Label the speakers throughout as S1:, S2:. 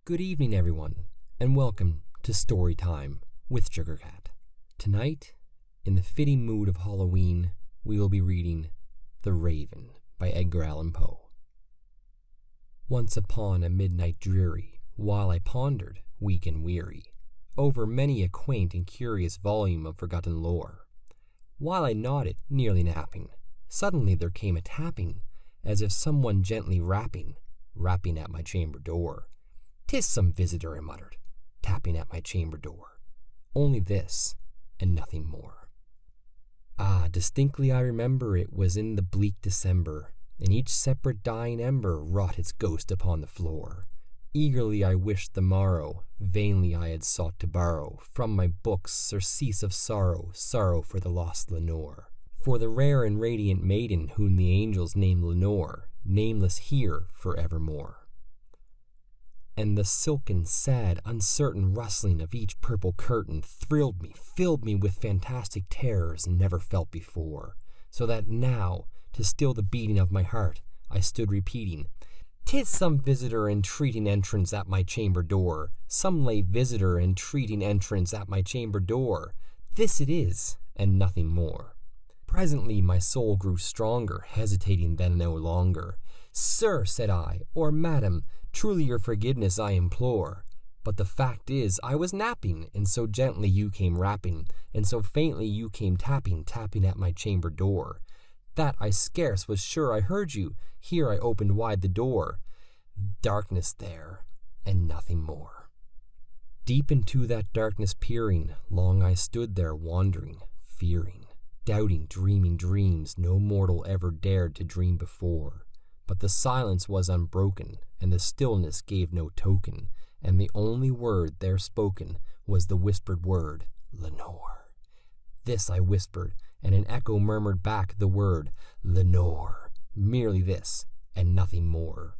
S1: Good evening, everyone, and welcome to Story Time with Sugarcat. Tonight, in the fitting mood of Halloween, we will be reading The Raven by Edgar Allan Poe. Once upon a midnight dreary, while I pondered, weak and weary, over many a quaint and curious volume of forgotten lore, while I nodded, nearly napping, suddenly there came a tapping, as if someone gently rapping at my chamber door. "'Tis some visitor," I muttered, tapping at my chamber door. Only this, and nothing more. Distinctly I remember it was in the bleak December, and each separate dying ember wrought its ghost upon the floor. Eagerly I wished the morrow, vainly I had sought to borrow from my books surcease of sorrow, sorrow for the lost Lenore. For the rare and radiant maiden whom the angels named Lenore, nameless here for evermore. And the silken, sad, uncertain rustling of each purple curtain thrilled me, filled me with fantastic terrors never felt before, so that now, to still the beating of my heart, I stood repeating, "'Tis some visitor entreating entrance at my chamber door, some late visitor entreating entrance at my chamber door. This it is, and nothing more." Presently my soul grew stronger, hesitating then no longer. "Sir," said I, "or madam, truly your forgiveness I implore. But the fact is, I was napping, and so gently you came rapping, and so faintly you came tapping at my chamber door, that I scarce was sure I heard you. Here I opened wide the door. Darkness there, and nothing more." Deep into that darkness peering, long I stood there wandering, fearing, doubting, dreaming dreams no mortal ever dared to dream before. But the silence was unbroken, and the stillness gave no token, and the only word there spoken was the whispered word, "Lenore." This I whispered, and an echo murmured back the word, "Lenore." Merely this, and nothing more.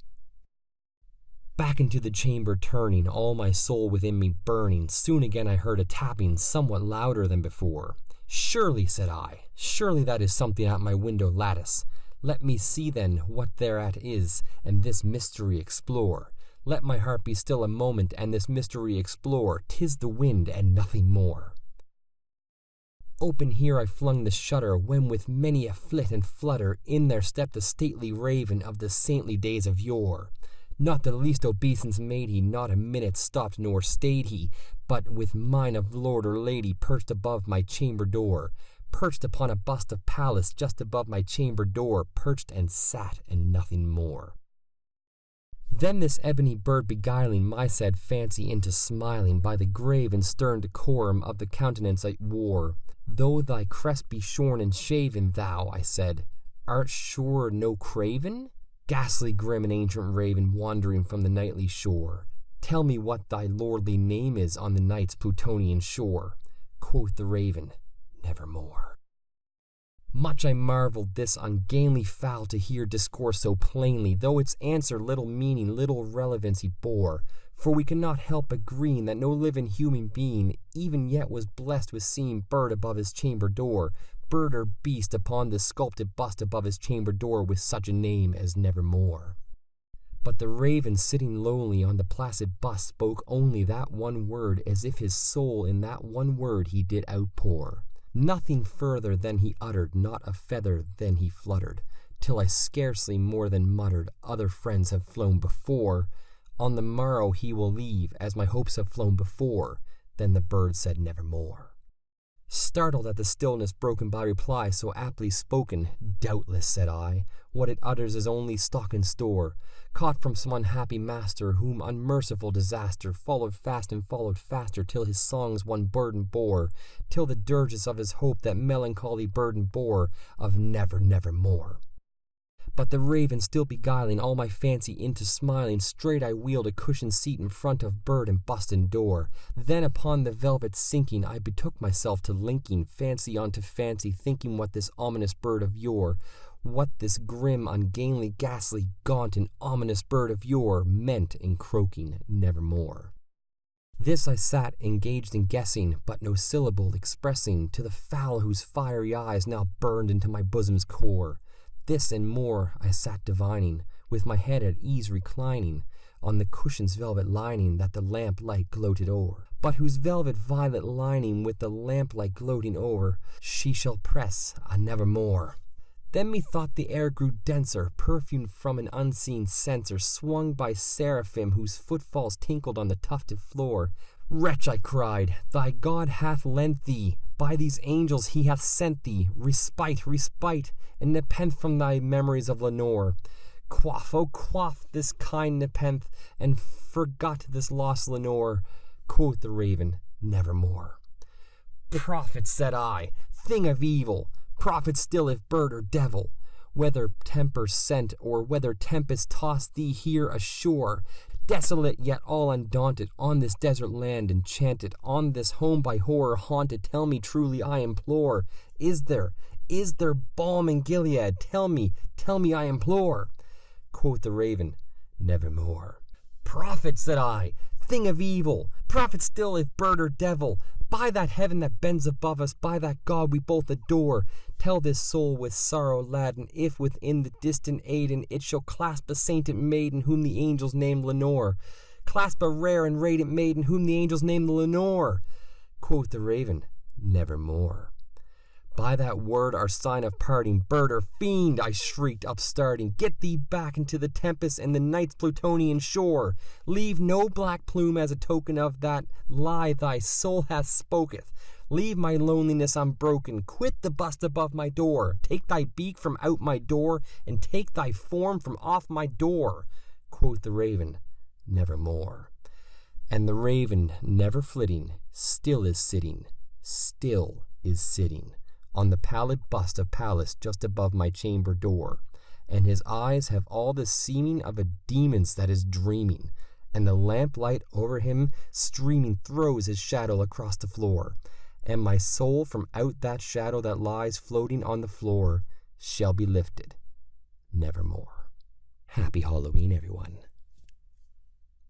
S1: Back into the chamber turning, all my soul within me burning, soon again I heard a tapping somewhat louder than before. "Surely," said I, "surely that is something at my window lattice. Let me see then what thereat is, and this mystery explore. Let my heart be still a moment, and this mystery explore. 'Tis the wind, and nothing more." Open here I flung the shutter, when with many a flit and flutter, in there stepped the stately raven of the saintly days of yore. Not the least obeisance made he, not a minute stopped nor stayed he, but with mine of lord or lady perched above my chamber door. Perched upon a bust of Pallas just above my chamber door, perched and sat, and nothing more. Then this ebony bird beguiling my sad fancy into smiling, by the grave and stern decorum of the countenance it wore. "Though thy crest be shorn and shaven, thou," I said, "art sure no craven? Ghastly grim and ancient raven wandering from the nightly shore, tell me what thy lordly name is on the night's Plutonian shore." Quoth the raven, "Nevermore." Much I marveled this ungainly fowl to hear discourse so plainly, though its answer little meaning, little relevancy bore. For we could not help agreeing that no living human being even yet was blessed with seeing bird above his chamber door, bird or beast upon this sculpted bust above his chamber door with such a name as Nevermore. But the raven sitting lowly on the placid bust spoke only that one word, as if his soul in that one word he did outpour. Nothing further than he uttered, not a feather than he fluttered, till I scarcely more than muttered, "Other friends have flown before. On the morrow he will leave, as my hopes have flown before." Then the bird said, "Nevermore." Startled at the stillness broken by reply so aptly spoken, "Doubtless," said I, "what it utters is only stock and store, caught from some unhappy master, whom unmerciful disaster followed fast and followed faster, till his songs one burden bore, till the dirges of his hope that melancholy burden bore, of never, nevermore." But the raven still beguiling all my fancy into smiling, straight I wheeled a cushioned seat in front of bird and bust and door. Then upon the velvet sinking, I betook myself to linking fancy onto fancy, thinking what this ominous bird of yore, what this grim, ungainly, ghastly, gaunt, and ominous bird of yore meant in croaking "Nevermore." This I sat engaged in guessing, but no syllable expressing to the fowl whose fiery eyes now burned into my bosom's core. This and more I sat divining, with my head at ease reclining, on the cushion's velvet lining that the lamplight gloated o'er, but whose velvet violet lining with the lamplight gloating over she shall press a nevermore. Then methought the air grew denser, perfumed from an unseen censer, swung by seraphim whose footfalls tinkled on the tufted floor. Wretch, I cried, thy God hath lent thee, by these angels he hath sent thee, respite, respite, and nepenthe from thy memories of Lenore. Quaff, oh quaff this kind nepenthe, and forgot this lost Lenore. Quoth the raven, nevermore. Prophet, said I, thing of evil, prophet still if bird or devil, whether temper sent or whether tempest tossed thee here ashore, desolate yet all undaunted, on this desert land enchanted, on this home by horror haunted, tell me truly, I implore, is there balm in Gilead? Tell me, I implore. Quoth the raven, nevermore. Prophet, said I, thing of evil, prophet still if bird or devil, by that heaven that bends above us, by that God we both adore, tell this soul with sorrow laden, if within the distant Aidenn it shall clasp a sainted maiden whom the angels name Lenore. Clasp a rare and radiant maiden whom the angels name Lenore. Quoth the raven, nevermore. By that word our sign of parting, bird or fiend, I shrieked, upstarting, get thee back into the tempest and the night's Plutonian shore. Leave no black plume as a token of that lie thy soul hath spoketh. Leave my loneliness unbroken, quit the bust above my door, take thy beak from out my door, and take thy form from off my door. Quoth the raven, nevermore. And the raven, never flitting, still is sitting, on the pallid bust of Pallas just above my chamber door, and his eyes have all the seeming of a demon's that is dreaming, and the lamplight over him streaming throws his shadow across the floor, and my soul from out that shadow that lies floating on the floor shall be lifted nevermore. Happy Halloween, everyone.